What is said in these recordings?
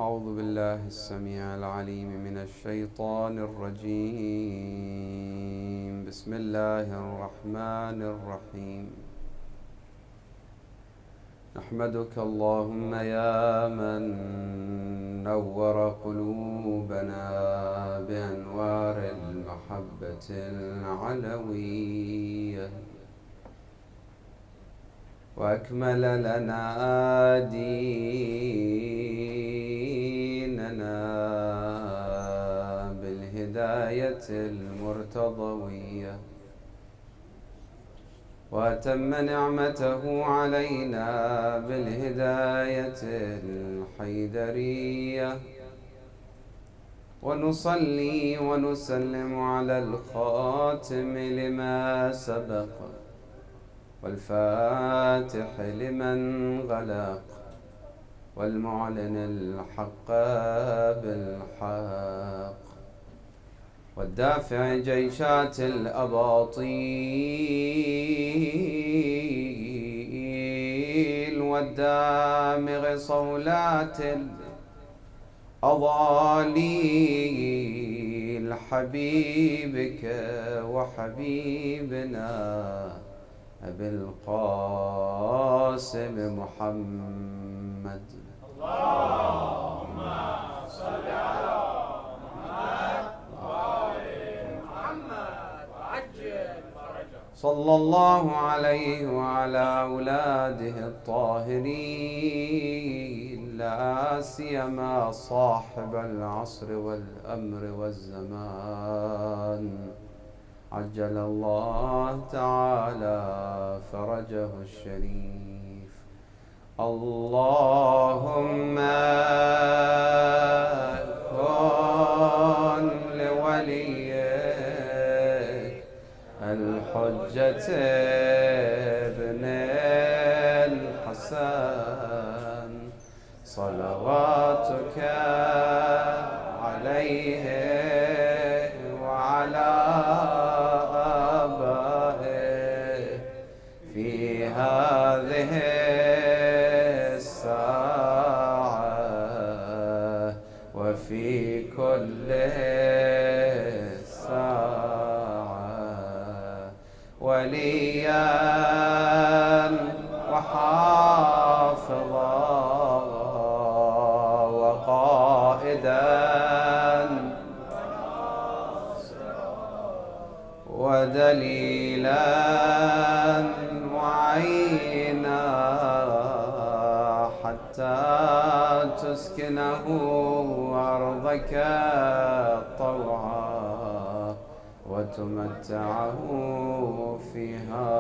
أعوذ بالله السميع العليم من الشيطان الرجيم. بسم الله الرحمن الرحيم. نحمدك اللهم يا من نور قلوبنا بأنوار المحبة العلوية، وأكمل لنا ديننا بالهداية المرتضوية، وأتم نعمته علينا بالهداية الحيدرية، ونصلي ونسلم على الخاتم لما سبق والفاتح لمن غلق والمعلن الحق بالحق، والدافع جيشات الأباطيل، والدامغ صولات الأضاليل، حبيبك وحبيبنا أبي القاسم محمد. اللهم صل على محمد وآل محمد وعجل فرجه. صلى الله عليه وعلى أولاده الطاهرين، لا سيما صاحب العصر والأمر والزمان، عجل الله تعالى فرجه الشريف. اللهم كن لوليك الحجة ابن الحسن صلواتك عليه وعلى آبائه في هذه الساعة وفي كل ساعة، وليا وحافظا وقائدا ودليلا وعينا، حتى تسكنه أرضك طوعا وتمتعه فيها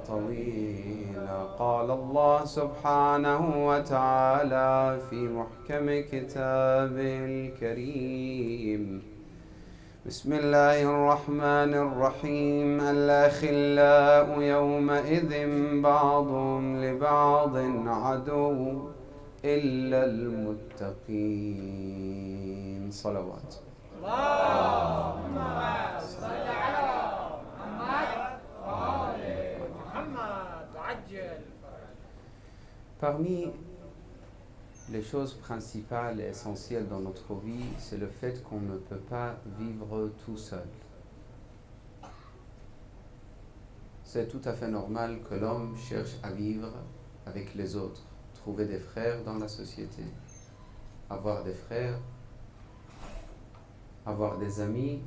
طويلا. قال الله سبحانه وتعالى في محكم كتابه الكريم: بسم الله الرحمن الرحيم. الأخلاء يومئذ بعضهم لبعض عدو إلا المتقين. صلوات. اللهم صل على محمد وآل محمد وعجل فرجه. Parmi les choses principales et essentielles dans notre vie, c'est le fait qu'on ne peut pas vivre tout seul. C'est tout à fait normal que l'homme cherche à vivre avec les autres, trouver des frères dans la société, avoir des frères, avoir des amis.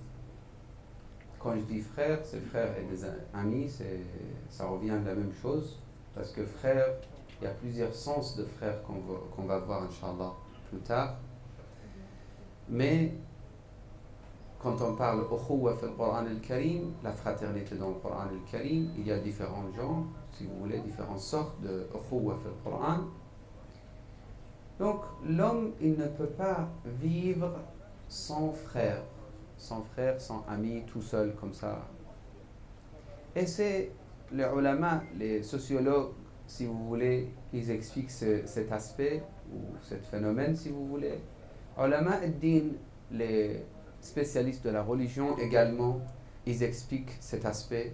Quand je dis frères, c'est frères et des amis, ça revient à la même chose, parce que frère, il y a plusieurs sens de frères qu'on va voir, Inch'Allah, plus tard. Mais quand on parle ukhuwa fil Qur'an al-Karim, la fraternité dans le Qur'an al-Karim, il y a différents genres, si vous voulez, différentes sortes de ukhuwa fil Qur'an. Donc l'homme, il ne peut pas vivre sans frère, sans ami, tout seul comme ça. Et c'est les ulama, les sociologues, si vous voulez, ils expliquent cet aspect ou ce phénomène, si vous voulez. Ulama ad-din, les spécialistes de la religion également, ils expliquent cet aspect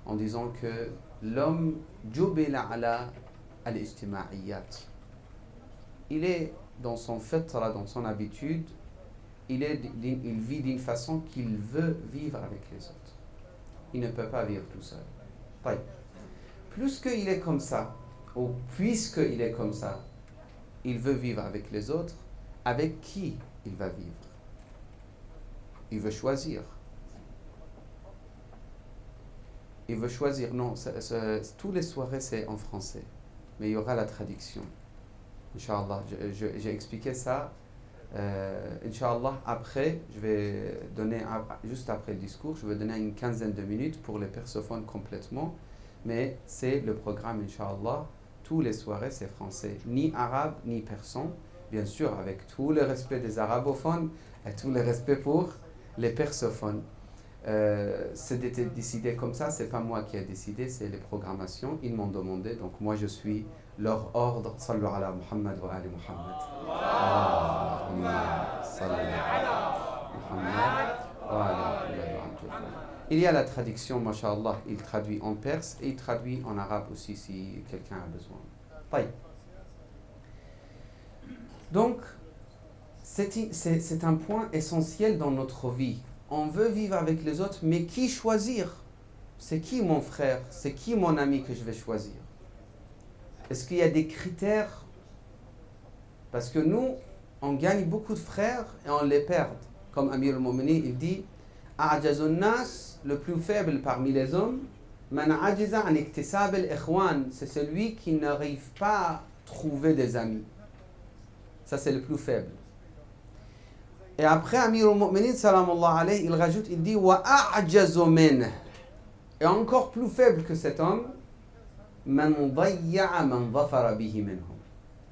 en disant que l'homme jubila ala al-ijtimaiyat. Il est dans son fitra, dans son habitude, il vit d'une façon qu'il veut vivre avec les autres. Il ne peut pas vivre tout seul. طيب. Plus qu'il est comme ça, ou puisqu'il est comme ça, il veut vivre avec les autres, avec qui il va vivre? Il veut choisir. Il veut choisir. Non, tous les soirées c'est en français, mais il y aura la traduction. Inch'Allah, j'ai expliqué ça. Inch'Allah, après, je vais donner, juste après le discours, je vais donner une quinzaine de minutes pour les persophones complètement. Mais c'est le programme, Inch'Allah. Tous les soirées, c'est français. Ni arabe, ni persan. Bien sûr, avec tout le respect des arabophones et tout le respect pour les persophones. C'était décidé comme ça, c'est pas moi qui ai décidé, c'est les programmations. Ils m'ont demandé, donc moi je suis leur ordre. Sallu ala Muhammad wa ali Muhammad. Sallu ala Muhammad wa ali Muhammad. Il y a la traduction, masha'Allah, il traduit en perse et il traduit en arabe aussi si quelqu'un a besoin. Taï. Donc, c'est un point essentiel dans notre vie. On veut vivre avec les autres, mais qui choisir? C'est qui mon frère? C'est qui mon ami que je vais choisir? Est-ce qu'il y a des critères? Parce que nous, on gagne beaucoup de frères et on les perd. Comme Amir al-Mu'minin, il dit A'jazun nas, le plus faible parmi les hommes, man ajiza an iktisab al-ikhwan, c'est celui qui n'arrive pas à trouver des amis. Ça, c'est le plus faible. Et après, Amir al-Mu'minin, salamallah alayhi, il rajoute, il dit wa a'jazu min. Et encore plus faible que cet homme, man dayya'a man dhafara bihi minhum.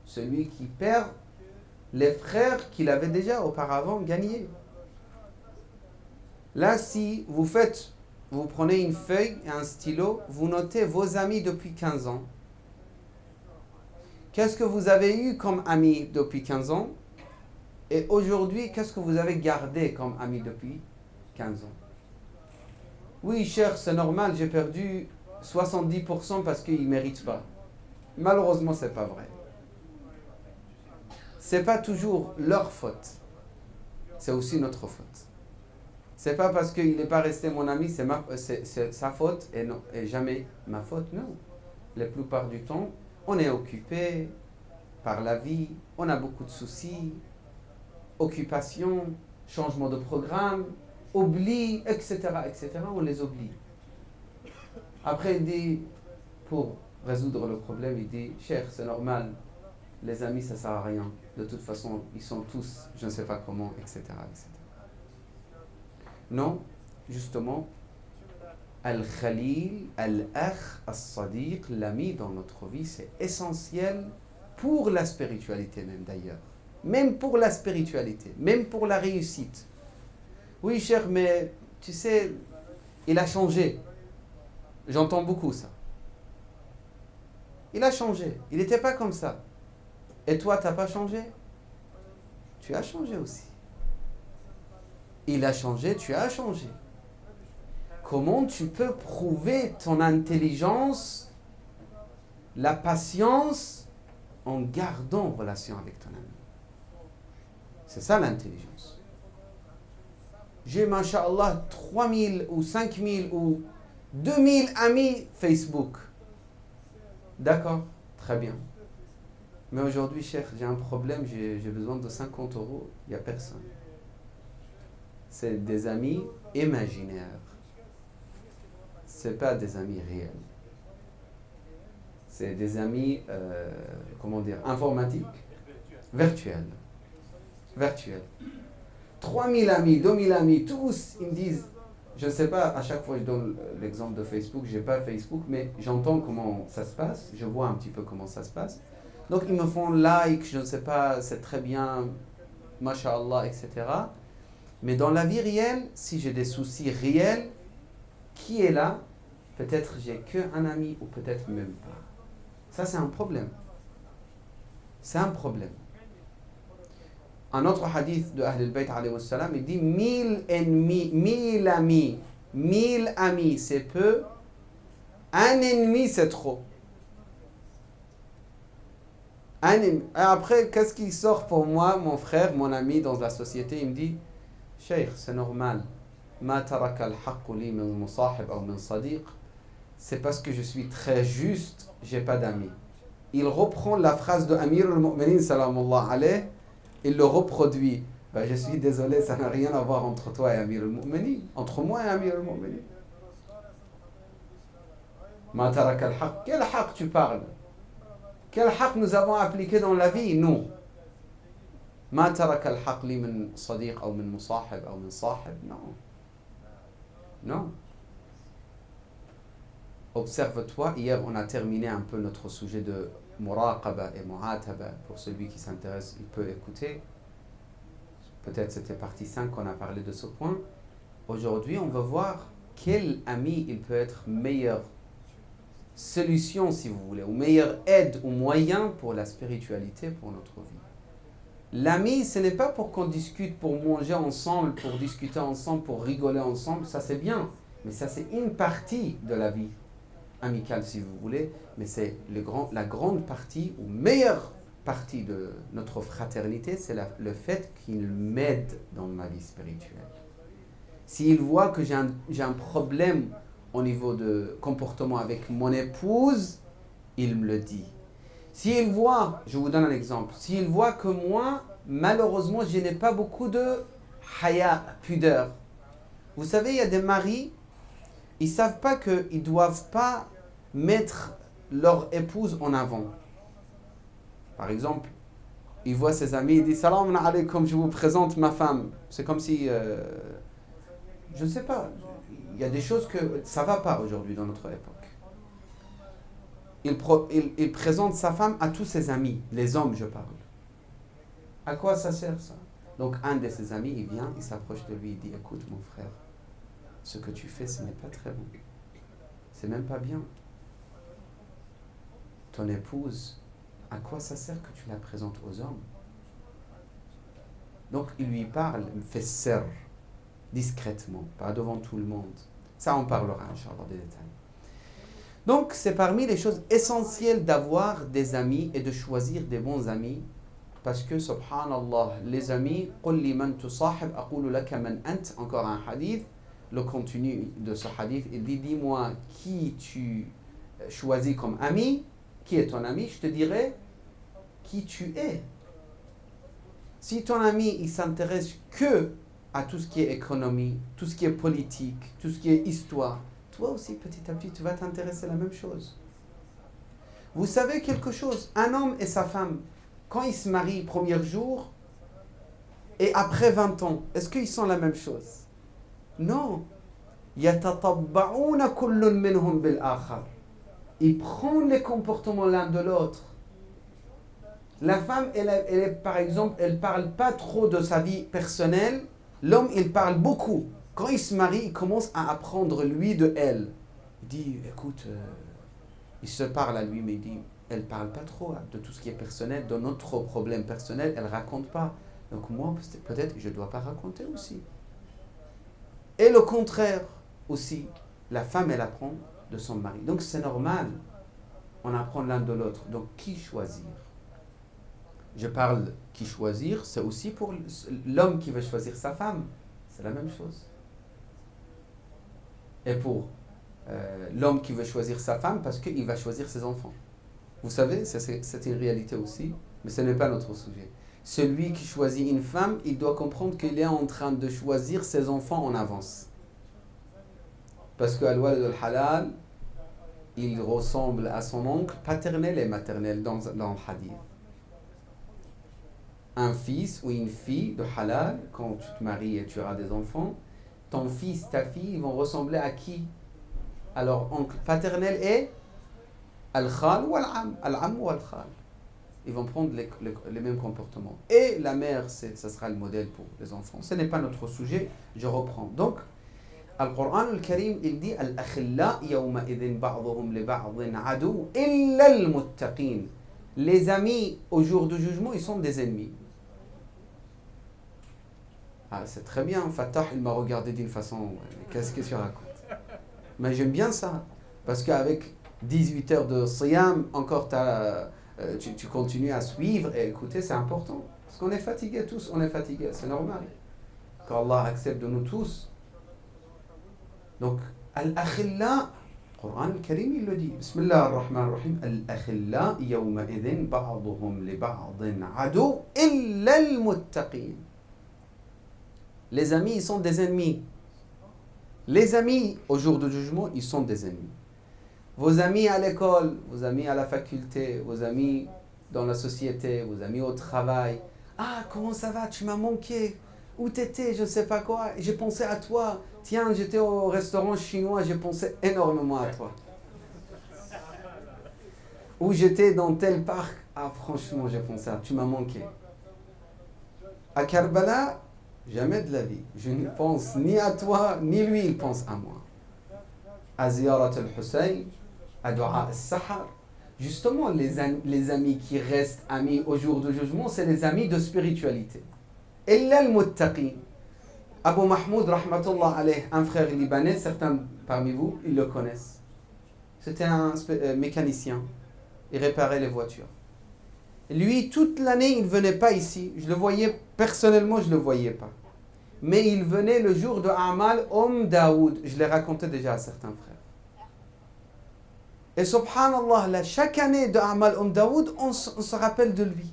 Celui qui perd les frères qu'il avait déjà auparavant gagnés. Là, si vous prenez une feuille et un stylo, vous notez vos amis depuis 15 ans. Qu'est-ce que vous avez eu comme amis depuis 15 ans? Et aujourd'hui, qu'est-ce que vous avez gardé comme amis depuis 15 ans? Oui, cher, c'est normal, j'ai perdu 70% parce qu'ils ne méritent pas. Malheureusement, ce n'est pas vrai. Ce n'est pas toujours leur faute. C'est aussi notre faute. C'est pas parce qu'il n'est pas resté mon ami, c'est sa faute et jamais ma faute, non. La plupart du temps, on est occupé par la vie, on a beaucoup de soucis, occupation, changement de programme, oubli, etc., etc., on les oublie. Après, il dit, pour résoudre le problème, il dit, cher, c'est normal, les amis, ça ne sert à rien. De toute façon, ils sont tous, je ne sais pas comment, etc., etc. Non, justement, Al-Khalil, Al-Akh, Al-Sadiq, l'ami dans notre vie, c'est essentiel pour la spiritualité même d'ailleurs. Même pour la spiritualité, même pour la réussite. Oui, cher, mais tu sais, il a changé. J'entends beaucoup ça. Il a changé. Il n'était pas comme ça. Et toi, tu n'as pas changé? Tu as changé aussi. Il a changé, tu as changé. Comment tu peux prouver ton intelligence, la patience, en gardant relation avec ton ami? C'est ça l'intelligence. J'ai, masha'Allah, 3000 ou 5000 ou 2000 amis Facebook. D'accord, très bien. Mais aujourd'hui, cher, j'ai un problème, j'ai besoin de 50 €, il n'y a personne. C'est des amis imaginaires. Ce n'est pas des amis réels. C'est des amis, informatiques, virtuels. 3000 amis, 2000 amis, tous, ils me disent, je ne sais pas, à chaque fois je donne l'exemple de Facebook, je n'ai pas Facebook, mais j'entends comment ça se passe, je vois un petit peu comment ça se passe. Donc ils me font like, je ne sais pas, c'est très bien, masha'Allah, etc. Mais dans la vie réelle, si j'ai des soucis réels, qui est là? Peut-être j'ai qu'un ami ou peut-être même pas. Ça, c'est un problème. C'est un problème. Un autre hadith de Ahl al-Bayt alayhi salam, il dit 1000 ennemis, 1000 amis. 1000 amis, c'est peu. Un ennemi, c'est trop. Après, qu'est-ce qui sort pour moi, mon frère, mon ami dans la société? Il me dit, Cheikh, c'est normal. Ma taraka al-haqqu li min musahib ou min sadiq. C'est parce que je suis très juste, j'ai pas d'amis. Il reprend la phrase de Amir al-Mu'minin, salamullah alayh, il le reproduit. Ben, je suis désolé, ça n'a rien à voir entre toi et Amir al-Mu'minin. Entre moi et Amir al-Mu'minin. Ma taraka al-haqq. Quel haqq tu parles? Quel haqq nous avons appliqué dans la vie? Nous. Ma taraka al-haqq li min sadiq ou min musahib ou min sahib. Non. Non. Observe-toi, hier on a terminé un peu notre sujet de muraqaba et mu'ataba. Pour celui qui s'intéresse, il peut écouter. Peut-être c'était partie 5 qu'on a parlé de ce point. Aujourd'hui, on va voir quel ami il peut être meilleure solution, si vous voulez, ou meilleure aide ou moyen pour la spiritualité, pour notre vie. L'ami, ce n'est pas pour qu'on discute, pour manger ensemble, pour discuter ensemble, pour rigoler ensemble, ça c'est bien. Mais ça c'est une partie de la vie amicale, si vous voulez, mais c'est la grande partie, ou meilleure partie de notre fraternité, c'est le fait qu'il m'aide dans ma vie spirituelle. S'il voit que j'ai un problème au niveau de comportement avec mon épouse, il me le dit. S'il voit, je vous donne un exemple, s'il voit que moi, malheureusement, je n'ai pas beaucoup de haya, pudeur. Vous savez, il y a des maris, ils ne savent pas qu'ils ne doivent pas mettre leur épouse en avant. Par exemple, il voit ses amis, il dit « Salam alaikum, je vous présente ma femme ». C'est comme si, je ne sais pas, il y a des choses que ça ne va pas aujourd'hui dans notre époque. Il présente sa femme à tous ses amis, les hommes je parle. À quoi ça sert ça? Donc un de ses amis, il vient, il s'approche de lui, il dit « Écoute mon frère, ce que tu fais, ce n'est pas très bon. C'est même pas bien. Ton épouse, à quoi ça sert que tu la présentes aux hommes ?» Donc il lui parle, il fait serre, discrètement, pas devant tout le monde. Ça on parlera, Inch'Allah, des détails. Donc c'est parmi les choses essentielles d'avoir des amis et de choisir des bons amis. Parce que, subhanallah, les amis, قُلْ لِمَنْ تُصَاحِبْ أَقُولُ لَكَ مَنْ أَنْتَ. Encore un hadith, le contenu de ce hadith, il dit, dis-moi qui tu choisis comme ami, qui est ton ami, je te dirai qui tu es. Si ton ami, il s'intéresse que à tout ce qui est économie, tout ce qui est politique, tout ce qui est histoire, toi aussi, petit à petit, tu vas t'intéresser à la même chose. Vous savez quelque chose, un homme et sa femme, quand ils se marient premier jour et après 20 ans, est-ce qu'ils sont la même chose? Non. يَتَطَبَّعُونَ كُلٌّ مِّنْهُمْ بِالْآخَرِ. Ils prennent les comportements l'un de l'autre. La femme, elle est, par exemple, elle ne parle pas trop de sa vie personnelle. L'homme, il parle beaucoup. Quand il se marie, il commence à apprendre lui de elle. Il dit, écoute, il se parle à lui, mais il dit, elle ne parle pas trop de tout ce qui est personnel, de notre problème personnel, elle ne raconte pas. Donc moi, peut-être que je ne dois pas raconter aussi. Et le contraire aussi, la femme, elle apprend de son mari. Donc c'est normal, on apprend l'un de l'autre. Donc qui choisir? Je parle qui choisir, c'est aussi pour l'homme qui veut choisir sa femme. C'est la même chose. Et pour l'homme qui veut choisir sa femme, parce qu'il va choisir ses enfants. Vous savez, c'est une réalité aussi, mais ce n'est pas notre sujet. Celui qui choisit une femme, il doit comprendre qu'il est en train de choisir ses enfants en avance. Parce que al-walad al-halal, il ressemble à son oncle paternel et maternel dans le hadith. Un fils ou une fille de halal, quand tu te maries et tu auras des enfants, ton fils, ta fille, ils vont ressembler à qui? À leur oncle paternel et al-khal ou al-am ou al-khal. Ils vont prendre les mêmes comportements. Et la mère, ça sera le modèle pour les enfants. Ce n'est pas notre sujet, je reprends. Donc, Al-Qur'an al-Karim, il dit Al-akhilla yawma idhin ba'dhuhum li ba'dhin adu illa al-muttaqin. Les amis, au jour du jugement, ils sont des ennemis. Ah, c'est très bien, Fatah, il m'a regardé d'une façon, qu'est-ce que tu racontes? Mais j'aime bien ça, parce qu'avec 18 heures de siyam, encore tu as tu continues à suivre et écouter, c'est important. Parce qu'on est fatigués tous, on est fatigués, c'est normal. Qu'Allah accepte de nous tous. Donc, al-akhilla, le Coran al-Karim, il le dit. Bismillah ar-Rahman ar-Rahim. Al-akhilla yawma idhin ba'duhum li ba'din adu illa al-muttaqin. Les amis, ils sont des ennemis. Les amis, au jour du jugement, ils sont des ennemis. Vos amis à l'école, vos amis à la faculté, vos amis dans la société, vos amis au travail. Ah, comment ça va? Tu m'as manqué. Où t'étais? Je ne sais pas quoi. J'ai pensé à toi. Tiens, j'étais au restaurant chinois, j'ai pensé énormément à toi. Ou j'étais dans tel parc. Ah, franchement, j'ai pensé à toi. Tu m'as manqué. À Karbala, jamais de la vie. Je ne pense ni à toi, ni lui, il pense à moi. À Ziyarat al-Hussein, à Dua al-Sahar. Justement, les amis qui restent amis au jour du jugement, c'est les amis de spiritualité. Illa al-muttaqin. Abu Mahmoud, rahmatullah alayh, un frère libanais, certains parmi vous, ils le connaissent. C'était un mécanicien. Il réparait les voitures. Lui, toute l'année, il ne venait pas ici. Je le voyais, personnellement, je ne le voyais pas. Mais il venait le jour de A'mal Daoud. Je l'ai raconté déjà à certains frères. Et subhanallah, là, chaque année de A'mal Daoud, on se rappelle de lui.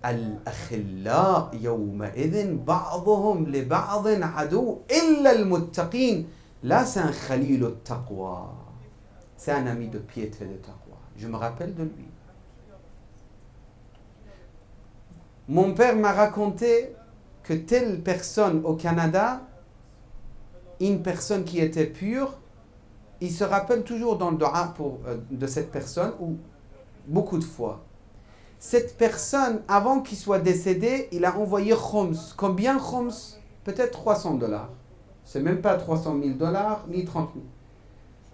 Al-akhilla yawma idhin ba'duhum li ba'din adu illa al-muttaqin. Là, c'est un khalil al-taqwa. C'est un ami de piété de taqwa. Je me rappelle de lui. Mon père m'a raconté que telle personne au Canada, une personne qui était pure, il se rappelle toujours dans le dua de cette personne, ou beaucoup de fois. Cette personne, avant qu'il soit décédé, il a envoyé khoms. Combien khoms? Peut-être $300. C'est même pas $300,000, ni 30 000.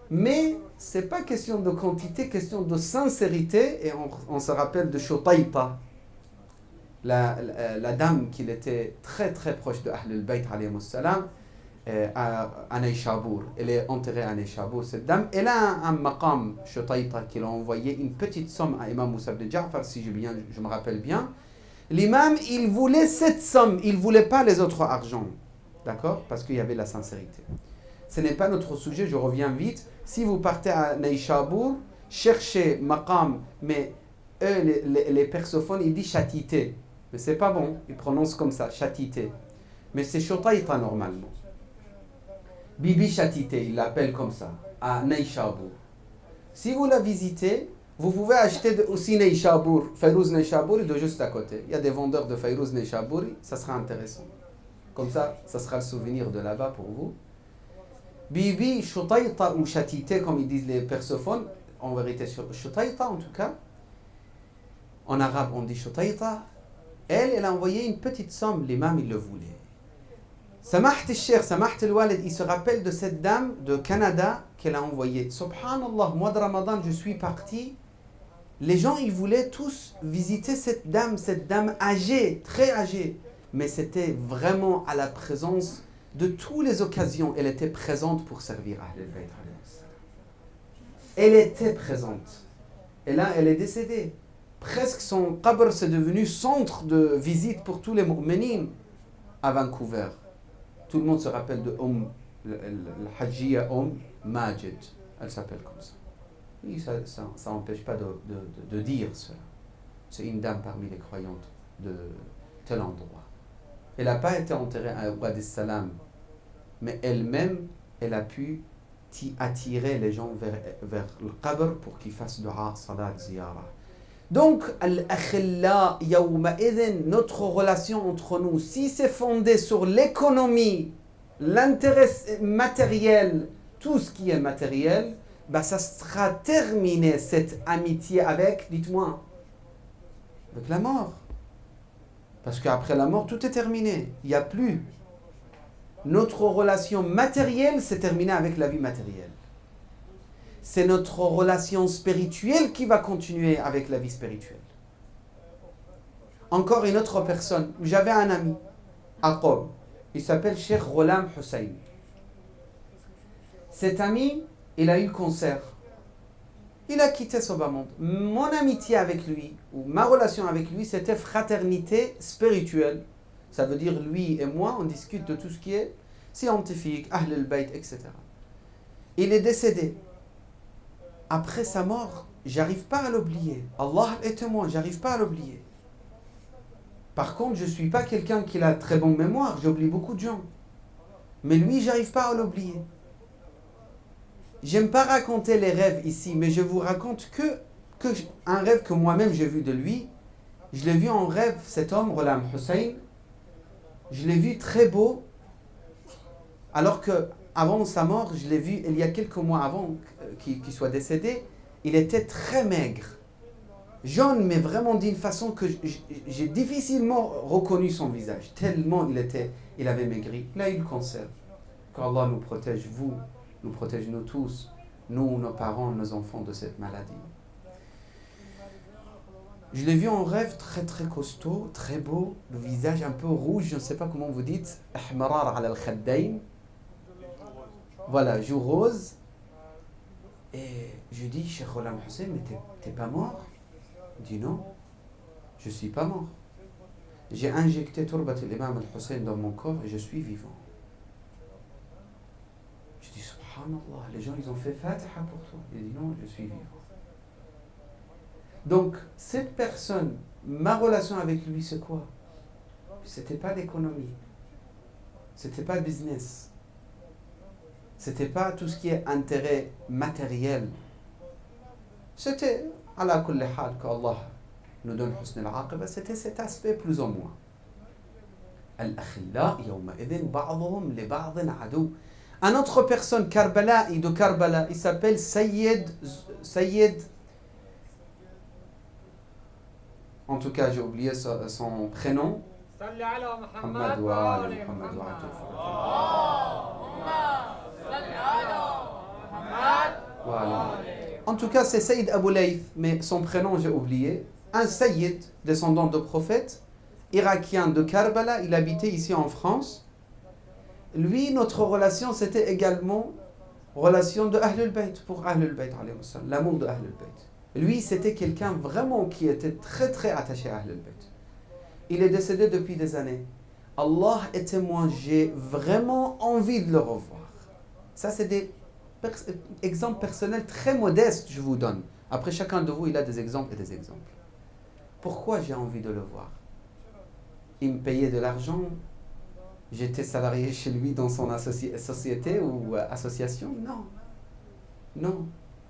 Mais c'est pas question de quantité, question de sincérité. Et on se rappelle de Shutayta, la dame qui était très très proche de Ahl al-Bayt alayhi salam, à Nayshabour. Elle est enterrée à Nayshabour, cette dame. Elle a un maqam, Shutayta, qui a envoyé une petite somme à Imam Moussa ibn Ja'far, si je me rappelle bien. L'imam, il voulait cette somme, il ne voulait pas les autres argents. D'accord? Parce qu'il y avait la sincérité. Ce n'est pas notre sujet, je reviens vite. Si vous partez à Nayshabour, cherchez maqam, mais eux, les persophones, ils disent chatité. Mais c'est pas bon, ils prononcent comme ça, chatité. Mais c'est Shutayta normalement. Bibi Chatité, il l'appelle comme ça, à Nayshabour. Si vous la visitez, vous pouvez acheter aussi Nayshabour, Fayrouz Nayshabour, de juste à côté. Il y a des vendeurs de Fayrouz Nayshabour, ça sera intéressant. Comme ça sera le souvenir de là-bas pour vous. Bibi Shutayta ou Chatité, comme ils disent les persophones, en vérité Shutayta en tout cas. En arabe on dit Shutayta. Elle a envoyé une petite somme, l'imam il le voulait. Samaht al-Sheikh, Samaht al-Walid, il se rappelle de cette dame de Canada qu'elle a envoyée. Subhanallah, mois de Ramadan, je suis parti. Les gens, ils voulaient tous visiter cette dame âgée, très âgée. Mais c'était vraiment à la présence de toutes les occasions. Elle était présente pour servir Ahl al-Bayt. Elle était présente. Et là, elle est décédée. Presque son qabr, c'est devenu centre de visite pour tous les mu'minines à Vancouver. Tout le monde se rappelle de Hajjia Majid. Elle s'appelle comme ça. Oui, ça n'empêche pas de dire cela. C'est une dame parmi les croyantes de tel endroit. Elle n'a pas été enterrée à Wadi Salam, mais elle-même, elle a pu attirer les gens vers le qabr pour qu'ils fassent dua, salat, ziyara. Donc, al-akhilla yawma idhin, notre relation entre nous, si c'est fondé sur l'économie, l'intérêt matériel, tout ce qui est matériel, ça sera terminé cette amitié avec, dites-moi, avec la mort. Parce qu'après la mort, tout est terminé. Il n'y a plus. Notre relation matérielle, c'est terminé avec la vie matérielle. C'est notre relation spirituelle qui va continuer avec la vie spirituelle. Encore une autre personne. J'avais un ami à Qom. Il s'appelle Cheikh Ghulam Hussein. Cet ami, il a eu le cancer. Il a quitté ce bas monde. Mon amitié avec lui, ou ma relation avec lui, c'était fraternité spirituelle. Ça veut dire lui et moi, on discute de tout ce qui est scientifique, Ahl al-Bayt, etc. Il est décédé. Après sa mort, j'arrive pas à l'oublier. Allah est témoin, j'arrive pas à l'oublier. Par contre, je ne suis pas quelqu'un qui a très bonne mémoire, j'oublie beaucoup de gens. Mais lui, j'arrive pas à l'oublier. J'aime pas raconter les rêves ici, mais je vous raconte que un rêve que moi-même j'ai vu de lui. Je l'ai vu en rêve, cet homme, Ghulam Hussein. Je l'ai vu très beau, alors que avant sa mort, je l'ai vu il y a quelques mois avant qu'il soit décédé. Il était très maigre. Jaune, mais vraiment d'une façon que j'ai difficilement reconnu son visage. Tellement il avait maigri. Il a eu le cancer. Qu'Allah nous protège, vous, nous protège nous tous, nous, nos parents, nos enfants de cette maladie. Je l'ai vu en rêve très très costaud, très beau, le visage un peu rouge, je ne sais pas comment vous dites, ahmarar ala al-khaddayn. Voilà, joue rose. Et je dis, Cheikh Ghulam Hussein, mais t'es pas mort? Il dit non, je ne suis pas mort. J'ai injecté Turbat l'imam al-Hussein dans mon corps et je suis vivant. Je dis, subhanallah, les gens ils ont fait Fatiha pour toi. Il dit non, je suis vivant. Donc, cette personne, ma relation avec lui, c'est quoi? C'était pas l'économie. C'était pas le business. C'était pas tout ce qui est intérêt matériel. C'était, ala kulli hal, qu'Allah nous donne husn al-aqiba, c'était cet aspect plus ou moins. Al-akhilla, yawma idhin, ba'dhum li ba'dhin adu. Un autre personne, Karbala, de Karbala, il s'appelle Sayyid. En tout cas, j'ai oublié son prénom. Muhammad wa ali Muhammad wa ali. En tout cas, c'est Sayyid Abu Layth, mais son prénom, j'ai oublié. Un Sayyid, descendant de prophète, irakien de Karbala, il habitait ici en France. Lui, notre relation, c'était également relation de Ahlul Bayt, pour Ahlul Bayt, l'amour de Ahlul Bayt. Lui, c'était quelqu'un vraiment qui était très très attaché à Ahlul Bayt. Il est décédé depuis des années. Allah est témoin, j'ai vraiment envie de le revoir. Ça, c'est des exemples personnels très modestes, je vous donne. Après, chacun de vous, il a des exemples et des exemples. Pourquoi j'ai envie de le voir? Il me payait de l'argent. J'étais salarié chez lui dans son société ou association? Non. Non.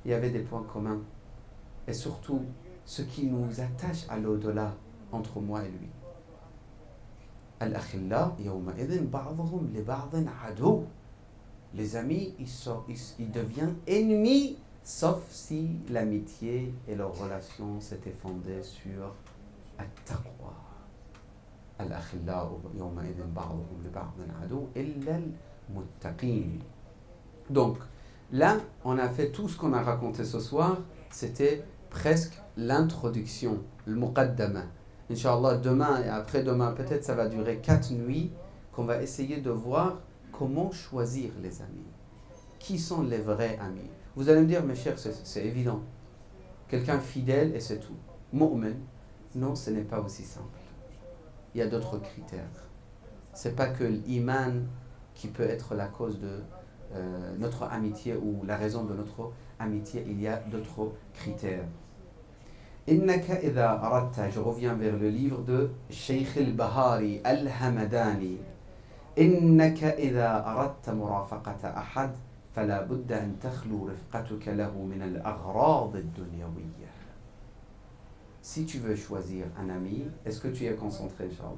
Il y avait des points communs. Et surtout, ce qui nous attache à l'au-delà entre moi et lui. Al-akhilla, yawma idhin, ba'dhum li ba'dhin adu. Les amis, ils deviennent ennemis, sauf si l'amitié et leur relation s'étaient fondées sur at-taqwa. Al-akhilla, yawma idhin, ba'dhum li ba'dhin adu, illa al-muttaqin. Donc, là, on a fait tout ce qu'on a raconté ce soir. C'était presque l'introduction, le muqaddama. Inch'Allah, demain et après-demain, peut-être ça va durer 4 nuits, qu'on va essayer de voir comment choisir les amis. Qui sont les vrais amis? Vous allez me dire, mes chers, c'est évident. Quelqu'un fidèle et c'est tout. Mu'min, non, ce n'est pas aussi simple. Il y a d'autres critères. C'est pas que l'iman qui peut être la cause de notre amitié ou la raison de notre amitié, il y a d'autres critères. Innaka idha aratta, je reviens vers le livre de Sheikh al-Bahari al-Hamadani. Innaka idha aratta murafaqata ahad, fala budda an takhlu rifqatuka lahu min al-aghrad ad-dunyawiyya. Si tu veux choisir un ami, est-ce que tu es concentré, Inch'Allah?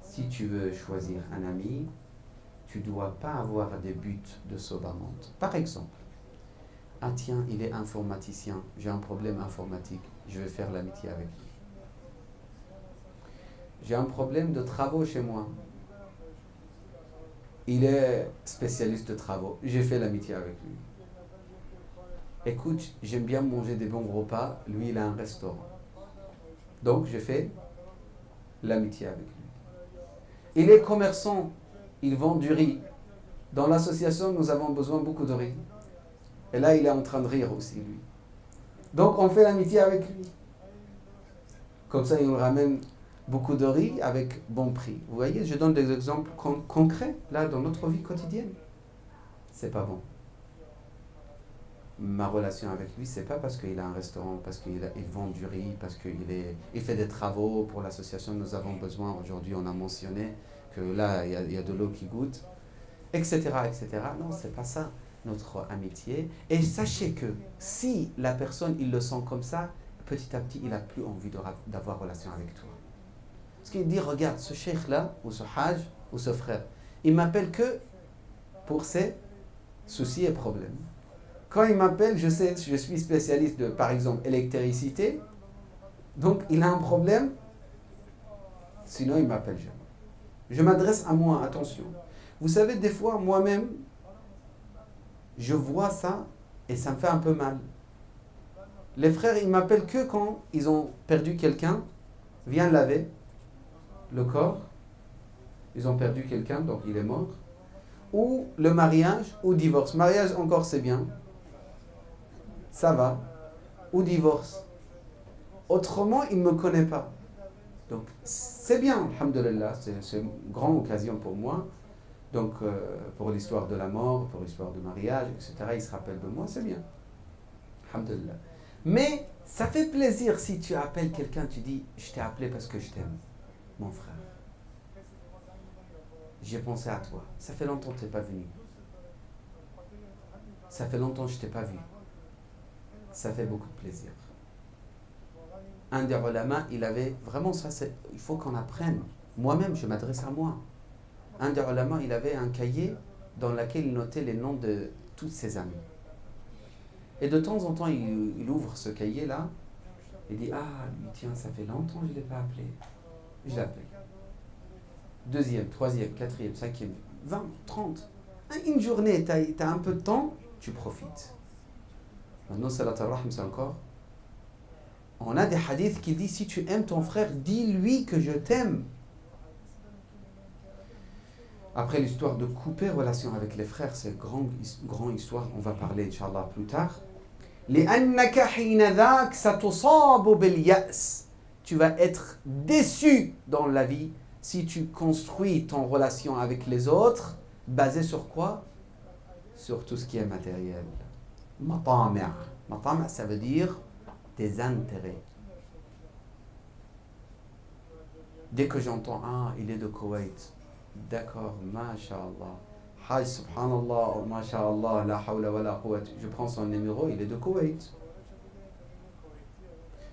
Si tu veux choisir un ami, tu ne dois pas avoir des buts de ce bas monde. Par exemple, ah tiens, il est informaticien, j'ai un problème informatique, je vais faire l'amitié avec lui. J'ai un problème de travaux chez moi. Il est spécialiste de travaux, j'ai fait l'amitié avec lui. Écoute, j'aime bien manger des bons repas, lui il a un restaurant. Donc j'ai fait l'amitié avec lui. Il est commerçant, il vend du riz. Dans l'association, nous avons besoin beaucoup de riz. Et là, il est en train de rire aussi, lui. Donc, on fait l'amitié avec lui. Comme ça, il nous ramène beaucoup de riz avec bon prix. Vous voyez, je donne des exemples concrets, là, dans notre vie quotidienne. C'est pas bon. Ma relation avec lui, c'est pas parce qu'il a un restaurant, parce qu'il vend du riz, parce qu'il fait des travaux pour l'association Nous avons besoin. Aujourd'hui, on a mentionné que là, il y a de l'eau qui goûte, etc., etc. Non, c'est pas ça, notre amitié. Et sachez que si la personne, il le sent comme ça, petit à petit, il n'a plus envie d'avoir relation avec toi. Parce qu'il dit, regarde, ce cheikh-là, ou ce hajj, ou ce frère, il m'appelle que pour ses soucis et problèmes. Quand il m'appelle, je sais, je suis spécialiste de, par exemple, électricité, donc il a un problème, sinon il m'appelle jamais. Je m'adresse à moi, attention. Vous savez, des fois, moi-même, je vois ça et ça me fait un peu mal. Les frères, ils m'appellent que quand ils ont perdu quelqu'un, viens laver le corps, ils ont perdu quelqu'un, donc il est mort, ou le mariage, ou divorce. Mariage, encore, c'est bien. Ça va, ou divorce. Autrement, il ne me connaît pas. Donc, c'est bien, alhamdoulilah, c'est une grande occasion pour moi. Donc, pour l'histoire de la mort, pour l'histoire du mariage, etc., il se rappelle de moi, c'est bien. Alhamdoulilah. Mais, ça fait plaisir si tu appelles quelqu'un, tu dis, je t'ai appelé parce que je t'aime, mon frère. J'ai pensé à toi. Ça fait longtemps que tu n'es pas venu. Ça fait longtemps que je ne t'ai pas vu. Ça fait beaucoup de plaisir. Un des ulama, il avait vraiment ça, il faut qu'on apprenne. Moi-même, je m'adresse à moi. Un des ulama, il avait un cahier dans lequel il notait les noms de tous ses amis. Et de temps en temps, il ouvre ce cahier-là et dit, ah, tiens, ça fait longtemps que je ne l'ai pas appelé. Je l'appelle. Deuxième, troisième, quatrième, cinquième, 20, 30. Une journée, tu as un peu de temps, tu profites. Maintenant, salat al-rahm, c'est encore. On a des hadiths qui disent, si tu aimes ton frère, dis-lui que je t'aime. Après l'histoire de couper relation avec les frères, c'est une grande histoire, on va parler, Inch'Allah, plus tard. لأنك حين ذاك ستصاب باليأس. Tu vas être déçu dans la vie si tu construis ton relation avec les autres basée sur quoi? Sur tout ce qui est matériel. Matami'. Matami', ça veut dire des intérêts. Dès que j'entends, ah, il est de Koweït. D'accord, masha'Allah. Hajj, subhanallah, masha'Allah, la hawla wa la quwwat. Je prends son numéro, il est de Koweït.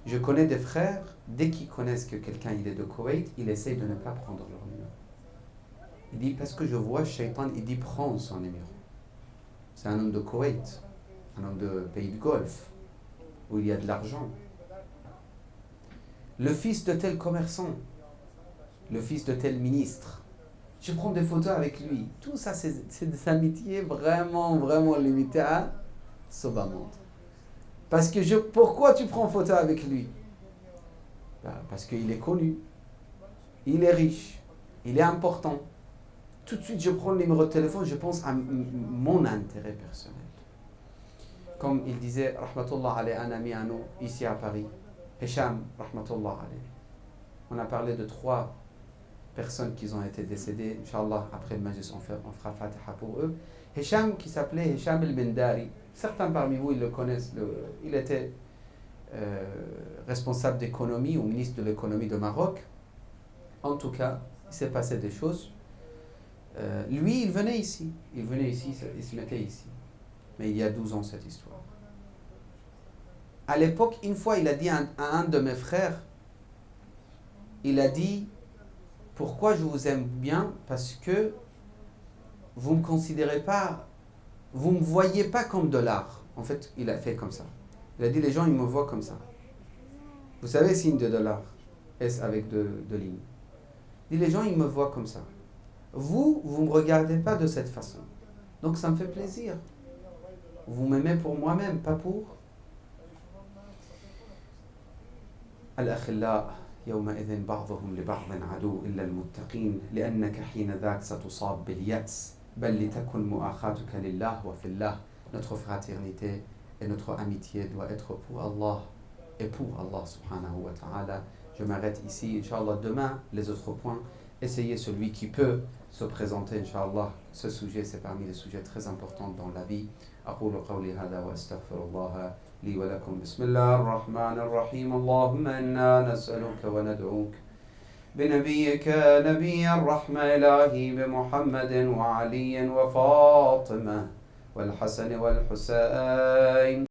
Je connais des frères, dès qu'ils connaissent que quelqu'un il est de Koweït, ils essayent de ne pas prendre leur numéro. Il dit, parce que je vois Shaitan, il dit, prends son numéro. C'est un homme de Koweït, un homme de pays de Golfe, où il y a de l'argent. Le fils de tel commerçant, le fils de tel ministre. Je prends des photos avec lui. Tout ça, c'est des amitiés vraiment, vraiment limitées à ce bas monde. Parce que pourquoi tu prends photo avec lui? Parce qu'il est connu, il est riche, il est important. Tout de suite, je prends le numéro de téléphone, je pense à mon intérêt personnel. Comme il disait, rahmatullah alayhi, un ami à nous, ici à Paris, Hicham, rahmatullah alayhi. On a parlé de 3 personnes qui ont été décédées. Inch'Allah, après le majlis, on fera Fatiha pour eux. Hicham, qui s'appelait Hicham el-Bendari. Certains parmi vous, ils le connaissent. Il était responsable d'économie ou ministre de l'économie de Maroc. En tout cas, il s'est passé des choses. Lui, il venait ici. Il se mettait ici. Mais il y a 12 ans, cette histoire. À l'époque, une fois, il a dit à un de mes frères, il a dit, pourquoi je vous aime bien? Parce que vous ne me considérez pas, vous ne me voyez pas comme de l'art. En fait, il a fait comme ça. Il a dit, les gens, ils me voient comme ça. Vous savez, signe de dollar, S avec deux lignes. Il dit, les gens, ils me voient comme ça. Vous ne me regardez pas de cette façon. Donc, ça me fait plaisir. Vous m'aimez pour moi-même, pas pour Al-akhilla. يومئذ بعضهم لبعض عدو إلا المتقين لأنك حين ذاك ستصاب باليأس بل لتكن مؤاخاتك لله وفي الله notre fraternité et notre amitié doit être pour Allah et pour Allah subhanahu wa ta'ala. Je m'arrête ici, Inch'Allah. Demain, les autres points. Essayez celui qui peut se présenter, Inch'Allah. Ce sujet, c'est parmi les sujets très importants dans la vie. أقول قولي هذا وأستغفر الله لي ولكم. بسم الله الرحمن الرحيم. اللهم إنا نسألك وندعوك بنبيك نبي الرحمة إلهي بمحمد وعلي وفاطمة والحسن والحسين